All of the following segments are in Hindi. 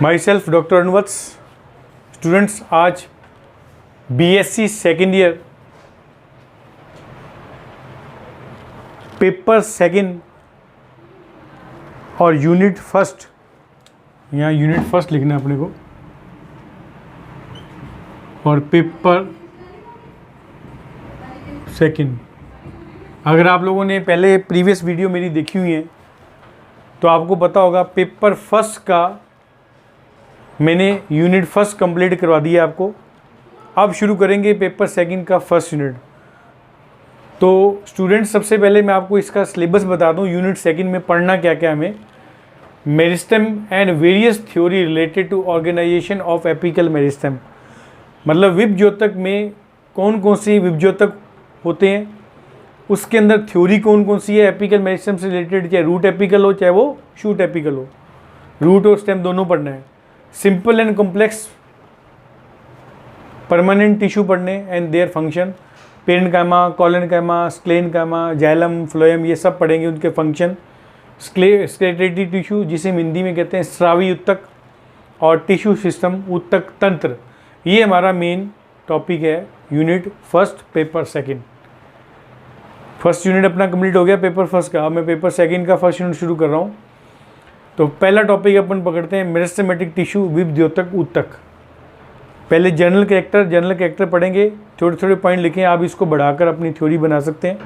My self doctor Anuvats. Students, आज BSc second year paper second और यूनिट फर्स्ट, यहाँ यूनिट फर्स्ट लिखना है अपने को, और पेपर सेकेंड। अगर आप लोगों ने पहले प्रीवियस वीडियो मेरी देखी हुई है तो आपको पता होगा पेपर फर्स्ट का मैंने यूनिट फर्स्ट कंप्लीट करवा दिया आपको। अब शुरू करेंगे पेपर सेकंड का फर्स्ट यूनिट। तो स्टूडेंट्स, सबसे पहले मैं आपको इसका सिलेबस बता दूं। यूनिट सेकंड में पढ़ना क्या क्या हमें, meristem and various theory related to organisation of apical meristem, मतलब विप ज्योतक में कौन कौन सी विप ज्योतक होते हैं, उसके अंदर थ्योरी कौन कौन सी है एपिकल मेरिस्टेम से रिलेटेड, चाहे रूट एपिकल हो चाहे वो शूट एपिकल हो, रूट और स्टेम दोनों पढ़ना है। Simple and complex permanent tissue पढ़ने and their function, parenchyma, collenchyma, sclerenchyma, xylem, phloem, ये सब पढ़ेंगे, उनके फंक्शन। स्क्लेरेटरी टिश्यू जिसे हम हिंदी में कहते हैं स्रावी उत्तक, और टिश्यू सिस्टम उत्तक तंत्र, ये हमारा मेन टॉपिक है unit first paper second. First unit अपना कंप्लीट हो गया पेपर फर्स्ट का। अब मैं पेपर सेकंड का फर्स्ट यूनिट शुरू कर रहा हूँ। तो पहला टॉपिक अपन पकड़ते हैं मेरिस्टेमेटिक टिश्यू विप द्योतक ऊतक। पहले जनरल कैरेक्टर पढ़ेंगे, छोटे छोटे पॉइंट लिखें, आप इसको बढ़ाकर अपनी थ्योरी बना सकते हैं।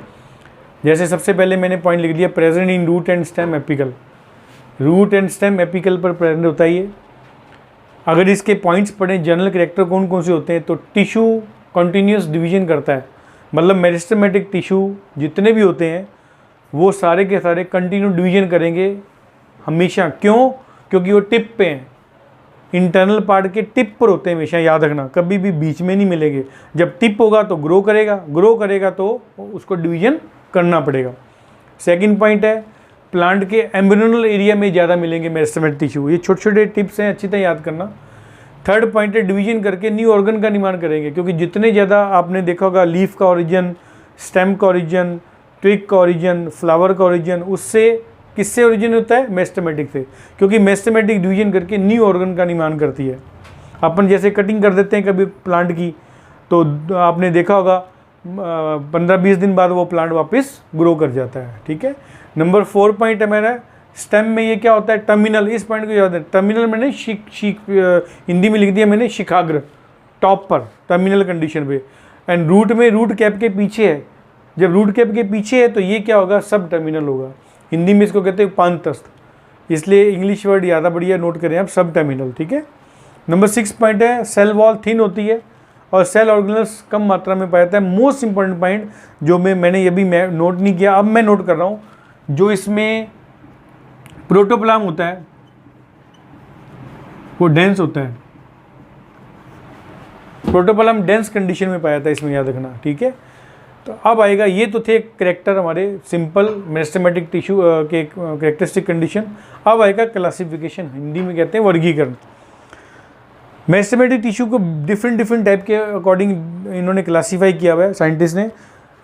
जैसे सबसे पहले मैंने पॉइंट लिख दिया, present in root and stem apical. Root and stem apical पर प्रेजेंट होता है ये। अगर इसके पॉइंट्स पढ़ें, जनरल कैरेक्टर कौन कौन से होते हैं, तो टिश्यू कंटिन्यूस डिवीजन करता है, मतलब मेरिस्टेमेटिक टिश्यू जितने भी होते हैं वो सारे के सारे कंटिन्यू डिवीजन करेंगे हमेशा। क्यों? क्योंकि वो टिप पे हैं, इंटरनल पार्ट के टिप पर होते हैं हमेशा, याद रखना, कभी भी बीच में नहीं मिलेंगे। जब टिप होगा तो ग्रो करेगा तो उसको डिवीजन करना पड़ेगा। सेकंड पॉइंट है, प्लांट के एम्ब्रियोनल एरिया में ज़्यादा मिलेंगे मेरिस्टेमेटिक टिश्यू, ये छोटे छोटे टिप्स हैं, अच्छी तरह याद करना। थर्ड पॉइंट है, डिवीजन करके न्यू ऑर्गन का निर्माण करेंगे, क्योंकि जितने ज़्यादा आपने देखा होगा लीफ का ओरिजिन, स्टेम का ओरिजिन, ट्विग का ओरिजिन, फ्लावर का ओरिजिन, उससे किससे ओरिजिन होता है? मेरिस्टेमेटिक से, क्योंकि मेरिस्टेमेटिक डिवीजन करके न्यू ऑर्गन का निर्माण करती है। अपन जैसे कटिंग कर देते हैं कभी प्लांट की, तो आपने देखा होगा 15-20 दिन बाद वो प्लांट वापस ग्रो कर जाता है। ठीक है। नंबर 4 पॉइंट है मेरा, स्टेम में ये क्या होता है? टर्मिनल। इस पॉइंट को याद है, टर्मिनल मैंने हिंदी में लिख दिया मैंने शिखाग्र, टॉप पर टर्मिनल कंडीशन पे। एंड रूट में रूट कैप के पीछे है, जब रूट कैप के पीछे है तो ये क्या होगा? सब टर्मिनल होगा। हिंदी में इसको कहते हैं पांतस्थ, इसलिए इंग्लिश वर्ड ज़्यादा बढ़िया नोट करें आप, सब टर्मिनल। ठीक है। नंबर 6 पॉइंट है, सेल वॉल थिन होती है और सेल ऑर्गेनल्स कम मात्रा में पाया जाता है। मोस्ट इंपॉर्टेंट पॉइंट जो मैंने ये भी मैं नोट नहीं किया, अब मैं नोट कर रहा हूँ, जो इसमें प्रोटोप्लाज्म होता है वो डेंस होता है। प्रोटोप्लाज्म डेंस कंडीशन में पाया जाता है, इसमें याद रखना। ठीक है। तो अब आएगा, ये तो थे कैरेक्टर हमारे सिंपल मेरिस्टेमेटिक टिश्यू के कैरेक्टरिस्टिक कंडीशन। अब आएगा क्लासिफिकेशन, हिंदी में कहते हैं वर्गीकरण। मेरिस्टेमेटिक टिश्यू को डिफरेंट टाइप के अकॉर्डिंग इन्होंने क्लासीफाई किया हुआ है साइंटिस्ट ने।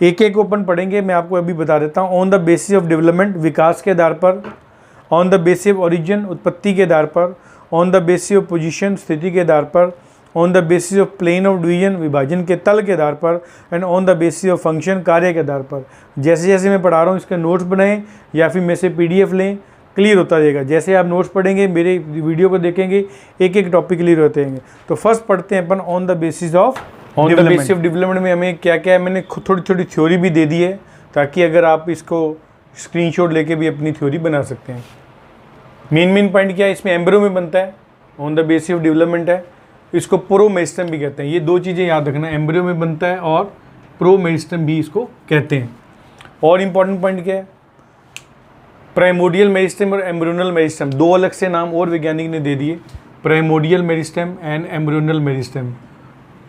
एक एक ओपन पढ़ेंगे, मैं आपको अभी बता देता हूँ। On the basis of development, विकास के आधार पर। On the basis of origin, उत्पत्ति के आधार पर। On the basis of position, स्थिति के आधार पर। On the basis of plane of division, विभाजन के तल के आधार पर। And on the basis of function, कार्य के आधार पर। जैसे जैसे मैं पढ़ा रहा हूँ इसके नोट्स बनाएं या फिर मेरे से PDF लें, क्लियर होता जाएगा। जैसे आप नोट्स पढ़ेंगे, मेरे वीडियो को देखेंगे, एक एक टॉपिक क्लियर होते रहेंगे। तो फर्स्ट पढ़ते हैं अपन on the basis of development में हमें क्या क्या है। मैंने खुद थोड़ी थोड़ी थ्योरी भी दे दी है, ताकि अगर आप इसको स्क्रीनशॉट लेके भी अपनी थ्योरी बना सकते हैं। मेन पॉइंट क्या है, इसमें एम्ब्रियो में बनता है, on the basis of development है। इसको प्रो मेरिस्टेम भी कहते हैं। ये दो चीज़ें याद रखना, एम्ब्रियो में बनता है और प्रो मेरिस्टेम भी इसको कहते हैं। और इम्पॉर्टेंट पॉइंट क्या है, प्राइमोडियल मेरिस्टेम और एम्ब्रियोनल मेरिस्टेम, दो अलग से नाम और वैज्ञानिक ने दे दिए, primordial meristem and embryonal meristem,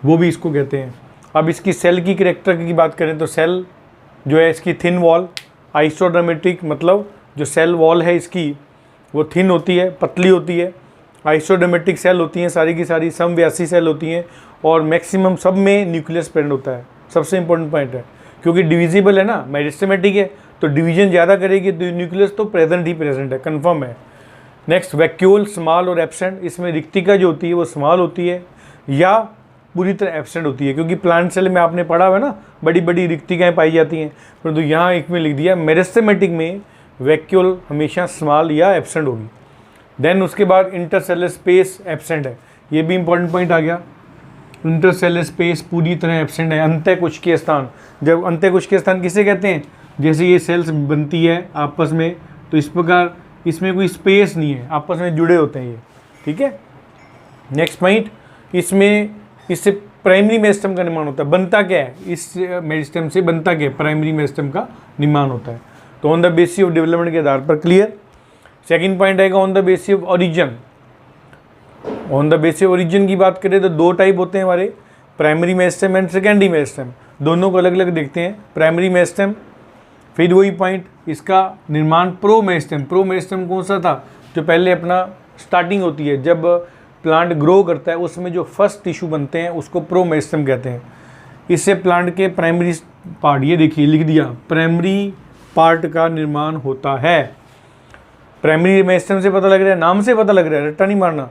वो भी इसको कहते हैं। अब इसकी सेल की कैरेक्टर की बात करें तो सेल जो है इसकी थिन वॉल, आइसोडर्मेटिक, मतलब जो सेल वॉल है इसकी वो थिन होती है, पतली होती है। आइसोडर्मेटिक सेल होती हैं सारी की सारी, समव्यासी सेल होती हैं, और मैक्सिमम सब में न्यूक्लियस प्रेजेंट होता है। सबसे इंपॉर्टेंट पॉइंट है, क्योंकि डिविजिबल है ना, मेरिस्टेमेटिक है तो डिवीजन ज़्यादा करेगी, तो न्यूक्लियस तो प्रेजेंट ही प्रेजेंट है, कंफर्म है। नेक्स्ट वैक्यूल स्मॉल और एब्सेंट, इसमें रिक्तिका जो होती है वो स्मॉल होती है या पूरी तरह एब्सेंट होती है, क्योंकि प्लांट सेल में आपने पढ़ा हुआ है ना बड़ी बड़ी रिक्तिकाएँ पाई जाती हैं, परंतु यहाँ एक में लिख दिया मेरिस्टेमेटिक में वैक्यूल हमेशा स्मॉल या एब्सेंट होगी। देन उसके बाद इंटरसेलर स्पेस एब्सेंट है, ये भी इंपॉर्टेंट पॉइंट आ गया। इंटरसेलर स्पेस पूरी तरह एब्सेंट है। अंतःकोशिकीय स्थान, जब अंतःकोशिकीय स्थान किसे कहते हैं, जैसे ये सेल्स बनती है आपस में, तो इस प्रकार इसमें कोई स्पेस नहीं है, आपस में जुड़े होते हैं ये, ठीक है। नेक्स्ट पॉइंट, इससे प्राइमरी मेरिस्टेम का निर्माण होता है। बनता क्या है, इस मेरिस्टेम से बनता क्या है, प्राइमरी मेरिस्टेम का निर्माण होता है। तो on the basis of development के आधार पर क्लियर। सेकंड पॉइंट आएगा on the basis of origin. On the basis of origin की बात करें तो दो टाइप होते हैं हमारे, primary meristem and secondary meristem, दोनों को अलग अलग देखते हैं। प्राइमरी मेरिस्टेम, फिर वही पॉइंट, इसका निर्माण प्रो मेरिस्टेम। प्रो मेरिस्टेम कौन सा था, जो पहले अपना स्टार्टिंग होती है, जब प्लांट ग्रो करता है उसमें जो फर्स्ट टिश्यू बनते हैं उसको प्रो मेरिस्टेम कहते हैं। इससे प्लांट के प्राइमरी पार्ट, ये देखिए लिख दिया, प्राइमरी पार्ट का निर्माण होता है। प्राइमरी मेरिस्टेम से पता लग रहा है, नाम से पता लग रहा है, रट्टा नहीं मारना।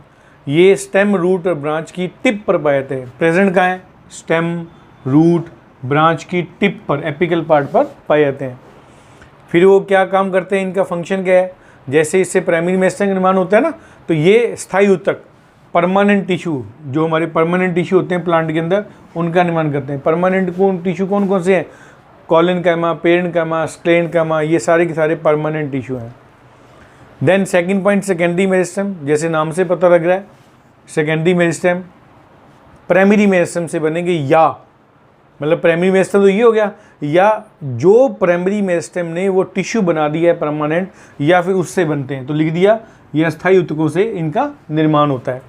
ये स्टेम, रूट और ब्रांच की टिप पर पाए जाते हैं। प्रेजेंट कहाँ है, स्टेम, रूट, ब्रांच की टिप पर, एपिकल पार्ट पर पाए जाते हैं। फिर वो क्या काम करते हैं, इनका फंक्शन क्या है, जैसे इससे प्राइमरी मेरिस्टेम का निर्माण होता है ना, तो ये स्थायी ऊतक, परमानेंट टिश्यू, जो हमारे परमानेंट टिश्यू होते हैं प्लांट के अंदर, उनका निर्माण करते हैं। परमानेंट टिश्यू कौन कौन से हैं, कॉलेनकाइमा, पेरेन्काइमा, स्क्लेरेन्काइमा, ये सारे के सारे परमानेंट टिश्यू हैं। Then second point, secondary meristem, जैसे नाम से पता लग रहा है, सेकेंडरी मेरिस्टेम प्राइमरी मेरिस्टेम से बनेंगे, या मतलब प्राइमरी मेरिस्टेम तो ये हो गया, या जो प्राइमरी मेरिस्टेम ने वो टिश्यू बना दिया है परमानेंट, या फिर उससे बनते हैं, तो लिख दिया ये अस्थायी ऊतकों से इनका निर्माण होता है।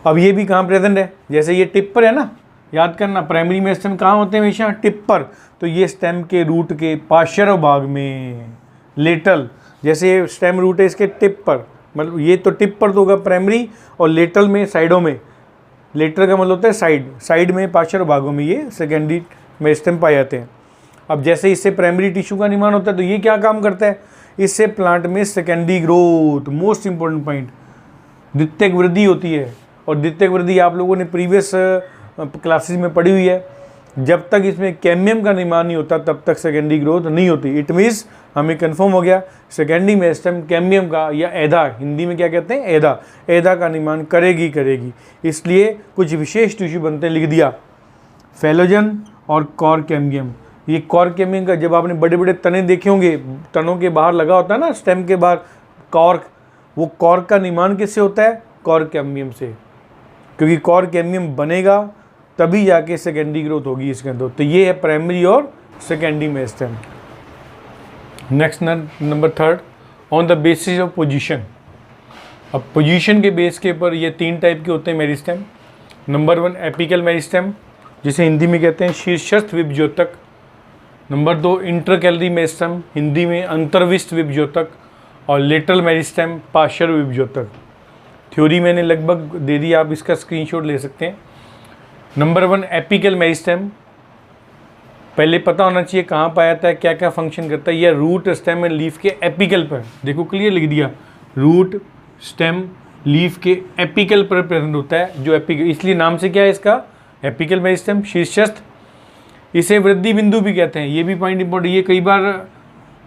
अब ये भी कहाँ प्रेजेंट है, जैसे ये टिप पर है ना, याद करना प्राइमरी मेरिस्टेम कहाँ होते हैं हमेशा, टिप पर, तो ये स्टेम के रूट के पार्श्व भाग में, लेटल, जैसे ये स्टेम रूट है इसके टिप पर, मतलब ये तो टिप पर तो होगा प्राइमरी, और लेटल में साइडों में, लेटर का मतलब होता है साइड, साइड में पार्श्व भागों में ये सेकेंडरी मेरिस्टेम पाए जाते हैं। अब जैसे इससे प्राइमरी टिश्यू का निर्माण होता है, तो ये क्या काम करता है, इससे प्लांट में secondary growth, most important point, द्वितीयक वृद्धि होती है। और द्वितीयक वृद्धि आप लोगों ने प्रीवियस क्लासेस में पढ़ी हुई है, जब तक इसमें कैम्बियम का निर्माण नहीं होता तब तक सेकेंडरी ग्रोथ नहीं होती। इट मीन्स हमें कंफर्म हो गया सेकेंडरी मेरिस्टेम कैम्बियम का या एधा, हिंदी में क्या कहते हैं, एधा, एधा का निर्माण करेगी। इसलिए कुछ विशेष टिश्यू बनते हैं, लिख दिया फेलोजन और कॉर कैम्बियम। ये कॉर कैम्बियम का, जब आपने बड़े बड़े तने देखे होंगे, तनों के बाहर लगा होता है ना, स्टेम के बाहर कॉर्क, वो कॉर्क का निर्माण किससे होता है, कॉर कैम्बियम से, क्योंकि कॉर कैम्बियम बनेगा तभी जाके सेकेंडरी ग्रोथ होगी इसके अंदर। तो ये है प्राइमरी और secondary meristem. Next number third, on the basis of position. अब पोजीशन के बेस के ऊपर ये तीन टाइप के होते हैं meristem. Number one apical meristem, जिसे हिंदी में कहते हैं शीर्षस्थ विभज्योतक। नंबर दो इंटरकैलरी मेरिस्टेम, हिंदी में अंतर्विष्ट विभज्योतक। और लेटरल मेरिस्टेम, पार्श्व विभज्योतक। थ्योरी मैंने लगभग दे दी, आप इसका स्क्रीनशॉट ले सकते हैं। नंबर वन एपिकल मेरिस्टेम, पहले पता होना चाहिए कहाँ पाया जाता है, क्या क्या फंक्शन करता है। यह रूट, स्टेम एंड लीफ के एपिकल पर, देखो क्लियर लिख दिया, रूट, स्टेम, लीफ के एपिकल पर प्रेजेंट होता है, जो एपिकल, इसलिए नाम से क्या है इसका, एपिकल मेरिस्टेम, शीर्षस्थ। इसे वृद्धि बिंदु भी कहते हैं, ये भी पॉइंट इंपॉर्टेंट, ये कई बार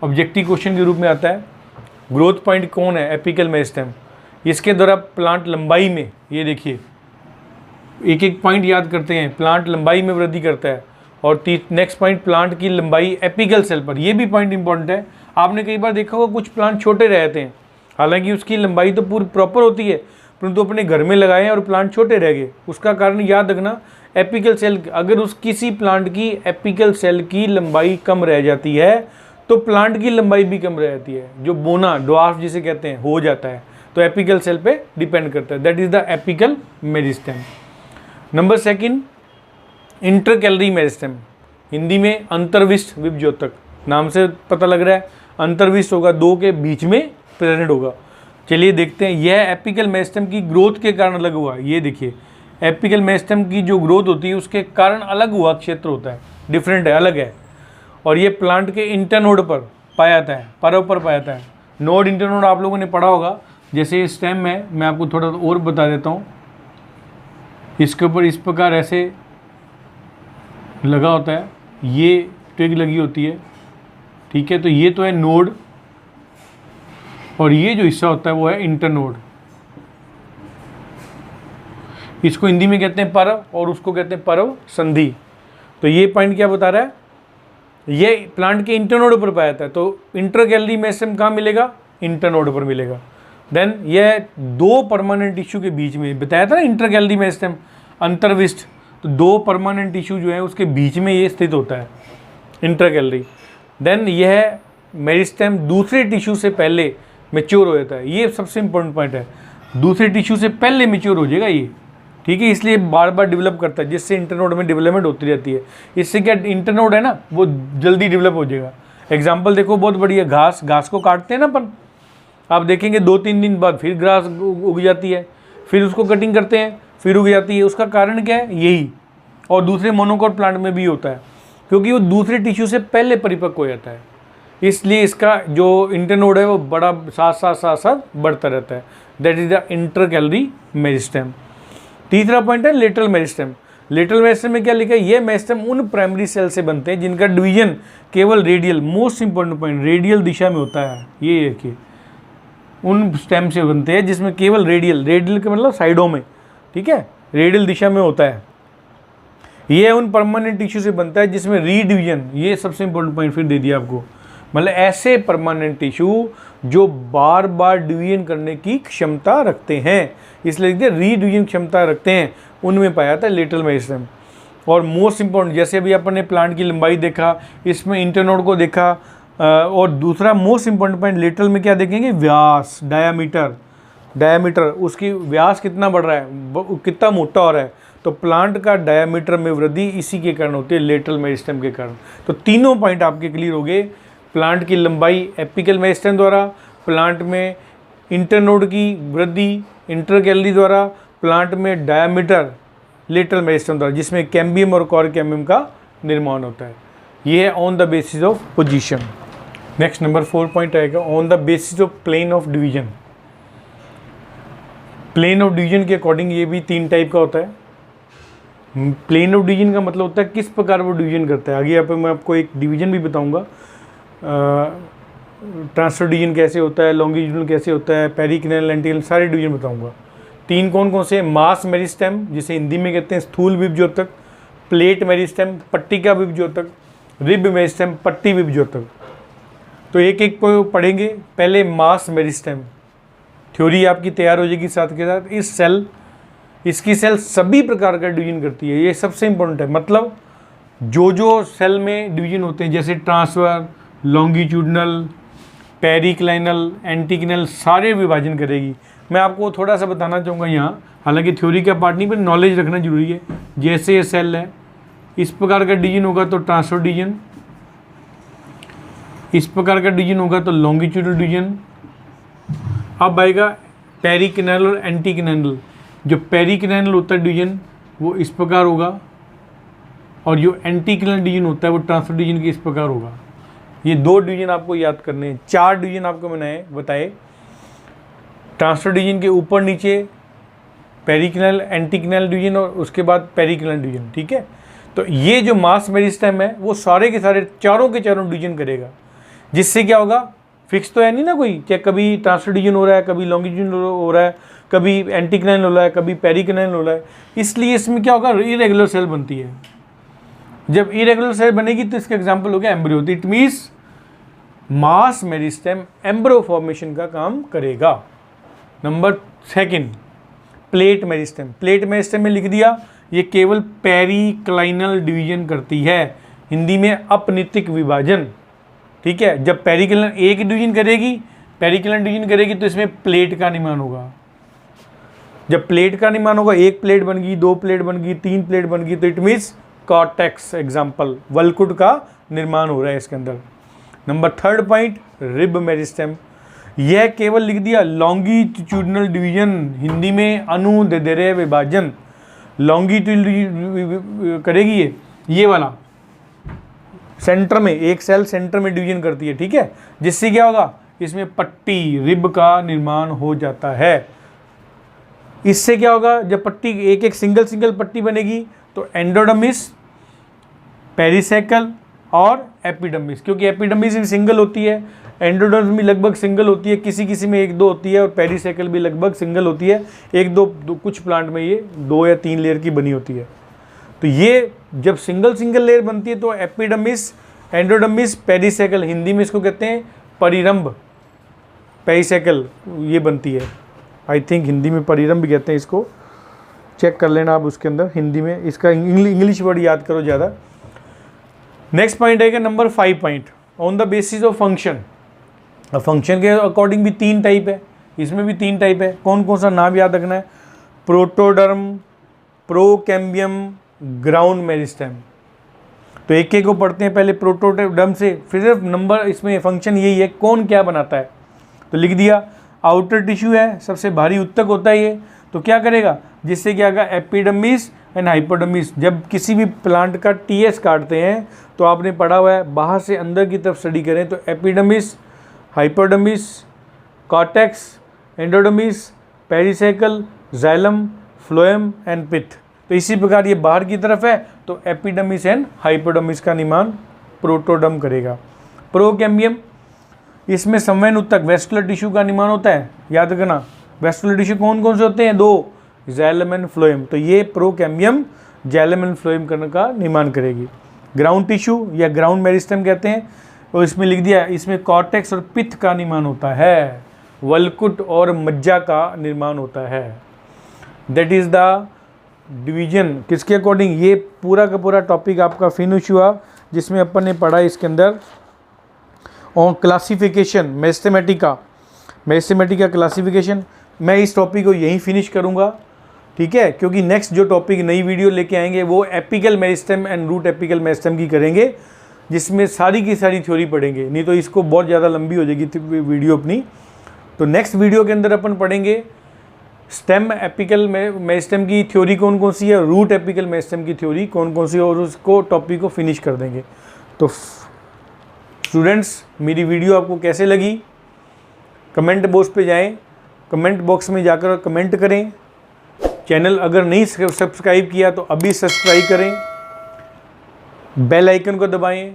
ऑब्जेक्टिव क्वेश्चन के रूप में आता है। ग्रोथ पॉइंट कौन है, एपिकल मेरिस्टेम। इसके द्वारा प्लांट लंबाई में, ये देखिए एक एक पॉइंट याद करते हैं, प्लांट लंबाई में वृद्धि करता है। और नेक्स्ट पॉइंट, प्लांट की लंबाई एपिकल सेल पर, ये भी पॉइंट इंपॉर्टेंट है। आपने कई बार देखा होगा कुछ प्लांट छोटे रहते हैं, हालांकि उसकी लंबाई तो पूरी प्रॉपर होती है, परंतु अपने घर में लगाए और प्लांट छोटे रह गए। उसका कारण याद रखना, एपिकल सेल, अगर उस किसी प्लांट की एपिकल सेल की लंबाई कम रह जाती है तो प्लांट की लंबाई भी कम रह जाती है, जो बोना, ड्वार्फ जिसे कहते हैं, हो जाता है। तो एपिकल सेल पे डिपेंड करता है, that is the apical meristem. Number second, intercalary meristem, Hindi में अंतर्विष्ट विभज्योतक। नाम से पता लग रहा है अंतर्विष्ट होगा, दो के बीच में प्रेजेंट होगा। चलिए देखते हैं, यह एपिकल मेरिस्टेम की ग्रोथ के कारण अलग हुआ। ये देखिए एपिकल मेरिस्टेम की जो ग्रोथ होती है उसके कारण अलग हुआ क्षेत्र होता है, डिफरेंट है, अलग है। और ये प्लांट के इंटरनोड पर पाया जाता है, परों पर पाया जाता है। नोड, इंटरनोड आप लोगों ने पढ़ा होगा, जैसे स्टेम है, मैं आपको थोड़ा और बता देता हूँ। इसके ऊपर इस प्रकार ऐसे लगा होता है, ये ट्विग लगी होती है, ठीक है। तो ये तो है नोड, और ये जो हिस्सा होता है वो है इंटरनोड। इसको हिंदी में कहते हैं परव और उसको कहते हैं परव संधि। तो ये पॉइंट क्या बता रहा है, ये प्लांट के इंटरनोड पर पाया जाता है। तो इंटरकैलरी मेरिस्टेम कहाँ मिलेगा, इंटरनोड पर मिलेगा। देन यह दो परमानेंट टिश्यू के बीच में बताया था ना, इंटरकैलरी मेरिस्टेम अंतर्विष्ट, तो दो परमानेंट टिश्यू जो है उसके बीच में ये स्थित होता है इंटरकैलरी। देन यह मेरिस्टेम दूसरे टिश्यू से पहले मैच्योर हो जाता है। ये सबसे इंपॉर्टेंट पॉइंट है, दूसरे टिश्यू से पहले मैच्योर हो जाएगा ये, ठीक है। इसलिए बार बार डेवलप करता है, जिससे इंटरनोड में डेवलपमेंट होती रहती है। इससे क्या इंटरनोड है ना वो जल्दी डेवलप हो जाएगा। एग्जाम्पल देखो बहुत बढ़िया, घास को काटते हैं ना अपन, आप देखेंगे 2-3 दिन बाद फिर घास उग जाती है, फिर उसको कटिंग करते हैं, फिर उग जाती है। उसका कारण क्या है, यही। और दूसरे मोनोकोट प्लांट में भी होता है, क्योंकि वो दूसरे टिश्यू से पहले परिपक्व हो जाता है, इसलिए इसका जो इंटरनोड है वो बड़ा साथ बढ़ता रहता है। That is the intercalary meristem. तीसरा पॉइंट है लेटरल मेरिस्टेम। लेटरल मेरिस्टेम में क्या लिखा है, ये मेरिस्टेम उन प्राइमरी सेल से बनते हैं जिनका डिवीजन केवल radial, most important point, radial दिशा में होता है। ये देखिए, उन स्टेम से बनते हैं जिसमें केवल रेडियल का मतलब साइडों में, ठीक है, रेडियल दिशा में होता है। ये उन परमानेंट टिश्यू से बनता है जिसमें रीडिवीजन, ये सबसे इंपॉर्टेंट पॉइंट फिर दे दिया आपको, मतलब ऐसे परमानेंट टिश्यू जो बार बार डिवीजन करने की क्षमता रखते हैं, इसलिए लिखते हैं रीडिवीजन क्षमता रखते हैं, उनमें पाया जाता है लेटरल मेरिस्टेम। और मोस्ट इंपॉर्टेंट, जैसे अभी अपन ने प्लांट की लंबाई देखा, इसमें इंटरनोड को देखा, और दूसरा मोस्ट इंपॉर्टेंट पॉइंट लेटरल में क्या देखेंगे, व्यास, डायामीटर, उसकी व्यास कितना बढ़ रहा है, कितना मोटा हो रहा है। तो प्लांट का डायामीटर में वृद्धि इसी के कारण होती है, लेटरल मेरिस्टेम के कारण। तो तीनों पॉइंट आपके क्लियर हो गए, प्लांट की लंबाई एपिकल मेरिस्टेम द्वारा, प्लांट में इंटरनोड की वृद्धि इंटरकैलरी द्वारा, प्लांट में डायामीटर लेटरल मेरिस्टेम द्वारा, जिसमें कैम्बियम और कॉर कैम्बियम का निर्माण होता है। ये है on the basis of position. Next number 4 point आएगा on the basis of plane of division. Plane of division के अकॉर्डिंग ये भी 3 टाइप का होता है। प्लेन ऑफ डिवीजन का मतलब होता है किस प्रकार वो डिवीजन करता है। आगे यहाँ पर मैं आपको एक डिवीजन भी बताऊंगा, ट्रांसफर डिवीजन कैसे होता है, लॉन्गिट्यूडनल कैसे होता है, पेरिकिनल, एंटीकिनल, सारे डिवीजन बताऊंगा। 3 कौन कौन से, मास मेरिस्टेम जिसे हिंदी में कहते हैं स्थूल विभज्योतक, प्लेट मेरिस्टेम पट्टिका विभज्योतक, रिब मेरिस्टेम पट्टी विभज्योतक। तो एक एक को पढ़ेंगे। पहले मास मेरिस्टेम, थ्योरी आपकी तैयार हो जाएगी साथ के साथ। इसकी सेल सभी प्रकार का डिवीजन करती है, ये सबसे इंपॉर्टेंट है। मतलब जो सेल में डिवीजन होते हैं, जैसे ट्रांसफर, लॉन्गिट्यूडनल, पेरिक्लाइनल, एंटीक्लिनल, सारे विभाजन करेगी। मैं आपको थोड़ा सा बताना चाहूँगा यहाँ, हालांकि थ्योरी का पार्ट नहीं, पर नॉलेज रखना जरूरी है। जैसे ये सेल है, इस प्रकार का डिवीजन होगा तो ट्रांसफर डिवीजन, इस प्रकार का डिवीजन होगा तो लॉन्गिट्यूडनल डिवीजन। अब आएगा पेरिक्लाइनल और एंटीक्लिनल। जो पेरिक्लाइनल होता है डिवीजन वो इस प्रकार होगा, और जो एंटीक्लिनल डिवीजन होता है वो ट्रांसफर डिवीजन के इस प्रकार होगा। ये 2 डिवीजन आपको याद करने हैं। 4 डिवीजन आपको मैंने बताए, ट्रांसफर डिवीजन के ऊपर नीचे पेरिक्लाइनल, एंटीक्लिनल डिवीजन और उसके बाद पेरिक्लाइनल डिवीजन, ठीक है। तो ये जो मास मेरिस्टेम है वो सारे के सारे चारों के चारों डिवीजन करेगा, जिससे क्या होगा, फिक्स तो है नहीं ना कोई, क्या कभी ट्रांसफर डिवीजन हो रहा है, कभी लॉन्गिट्यूडनल हो रहा है, कभी एंटीक्लिनल हो रहा है, कभी पेरिक्लाइनल हो रहा है। इसलिए इसमें क्या होगा, इरेगुलर सेल बनती है। जब इरेगुलर सेल बनेगी तो इसका एग्जांपल हो गया embryo. It means mass meristem embryo formation का काम करेगा। Number 2 plate meristem. Plate meristem में लिख दिया, ये केवल पेरिक्लाइनल डिवीजन करती है, हिंदी में अपनितिक विभाजन, ठीक है। जब पेरिक्लाइनल एक डिवीजन करेगी, पेरिक्लाइनल डिवीजन करेगी तो इसमें प्लेट का निर्माण होगा। जब प्लेट का निर्माण होगा, 1 प्लेट बन गई, 2 प्लेट बन गई, 3 प्लेट बन गई, तो इट मीन्स कॉर्टेक्स, एग्जाम्पल वल्कुट का निर्माण हो रहा है इसके अंदर। Number 3 point rib meristem. यह केवल लिख दिया लॉन्गिट्यूडनल डिवीजन, हिंदी में अनुदैर्ध्य विभाजन। लॉन्गिट्यूड करेगी ये वाला सेंटर में, एक सेल सेंटर में डिवीजन करती है, ठीक है। जिससे क्या होगा, इसमें पट्टी रिब का निर्माण हो जाता है। इससे क्या होगा, जब पट्टी एक एक सिंगल पट्टी बनेगी तो एंडोडर्मिस, पेरिसेकल और एपिडर्मिस, क्योंकि एपिडर्मिस भी सिंगल होती है, एंडोडर्मिस भी लगभग सिंगल होती है, किसी किसी में 1-2 होती है, और पेरिसेकल भी लगभग सिंगल होती है, 1-2 कुछ प्लांट में ये 2 या 3 लेयर की बनी होती है। तो ये जब सिंगल लेयर बनती है तो एपिडर्मिस, एंडोडर्मिस, पेरिसेकल, हिंदी में इसको कहते हैं परिरंभ, पेरिसेकल ये बनती है। आई थिंक हिंदी में परिरंभ भी कहते हैं इसको, चेक कर लेना आप उसके अंदर हिंदी में, इसका इंग्लिश वर्ड याद करो ज़्यादा। नेक्स्ट पॉइंट आएगा number 5 point, on the basis of function. Function के अकॉर्डिंग भी 3 टाइप है, इसमें भी 3 टाइप है। कौन कौन सा नाम याद रखना है, प्रोटोडर्म, प्रोकैम्बियम, ग्राउंड मेरिस्टेम। तो एक एक को पढ़ते हैं, पहले प्रोटोडर्म से, फिर नंबर इसमें फंक्शन यही है कौन क्या बनाता है। तो लिख दिया, आउटर टिश्यू है, सबसे भारी उत्तक होता है ये, तो क्या करेगा, जिससे क्या होगा, एपिडर्मिस एंड हाइपोडर्मिस। जब किसी भी प्लांट का टीएस काटते हैं तो आपने पढ़ा हुआ है, बाहर से अंदर की तरफ स्टडी करें तो epidermis, hypodermis, cortex, endodermis, pericycle, xylem, phloem and pith. तो इसी प्रकार ये बाहर की तरफ है तो एपिडर्मिस एंड हाइपोडर्मिस का निर्माण प्रोटोडर्म करेगा। प्रोकैम्बियम, इसमें संवहन उत्तक वेस्कुलर टिश्यू का निर्माण होता है, याद रखना। वेस्कुलर टिश्यू कौन कौन से होते हैं, 2, जाइलम एंड फ्लोएम। तो ये प्रोकैम्बियम जाइलम एंड फ्लोएम करने का निर्माण करेगी। ग्राउंड टिश्यू या ग्राउंड मेरिस्टेम कहते हैं, और इसमें लिख दिया, इसमें कॉर्टेक्स और पित्त का निर्माण होता है, वल्कुट और मज्जा का निर्माण होता है। दैट इज द डिवीजन किसके अकॉर्डिंग। ये पूरा का पूरा टॉपिक आपका फिनिश हुआ, जिसमें अपन ने पढ़ा इसके अंदर और क्लासिफिकेशन, मेरिस्टेमेटिका क्लासिफिकेशन। मैं इस टॉपिक को यहीं फिनिश करूँगा, ठीक है, क्योंकि नेक्स्ट जो टॉपिक नई वीडियो लेके आएंगे वो apical meristem and root apical meristem की करेंगे, जिसमें सारी की सारी थ्योरी पढ़ेंगे, नहीं तो इसको बहुत ज़्यादा लंबी हो जाएगी वीडियो अपनी। तो नेक्स्ट वीडियो के अंदर अपन पढ़ेंगे स्टेम एपिकल मेरिस्टेम की थ्योरी कौन कौन सी है, रूट एपिकल मेरिस्टेम की थ्योरी कौन कौन सी है, और उसको टॉपिक को फिनिश कर देंगे। तो स्टूडेंट्स, मेरी वीडियो आपको कैसे लगी, कमेंट बॉक्स पे जाएं, कमेंट बॉक्स में जाकर कमेंट करें। चैनल अगर नहीं सब्सक्राइब किया तो अभी सब्सक्राइब करें, बेल आइकन को दबाएं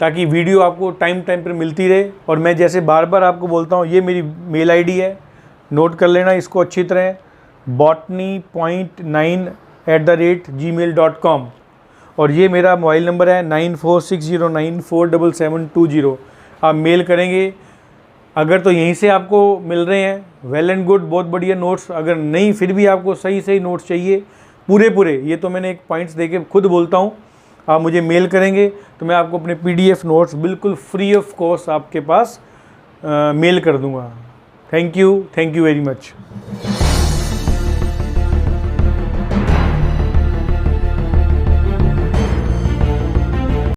ताकि वीडियो आपको टाइम पर मिलती रहे। और मैं जैसे बार बार आपको बोलता हूँ, ये मेरी मेल आईडी है, नोट कर लेना इसको अच्छी तरह, botany.9@gmail.com, और ये मेरा मोबाइल नंबर है 9460947720। आप मेल करेंगे, अगर तो यहीं से आपको मिल रहे हैं वेल एंड गुड, बहुत बढ़िया नोट्स। अगर नहीं, फिर भी आपको सही नोट्स चाहिए पूरे, ये तो मैंने एक पॉइंट्स देके खुद बोलता हूँ, आप मुझे मेल करेंगे तो मैं आपको अपने PDF नोट्स बिल्कुल फ्री ऑफ कॉस्ट आपके पास मेल कर दूँगा। Thank you very much.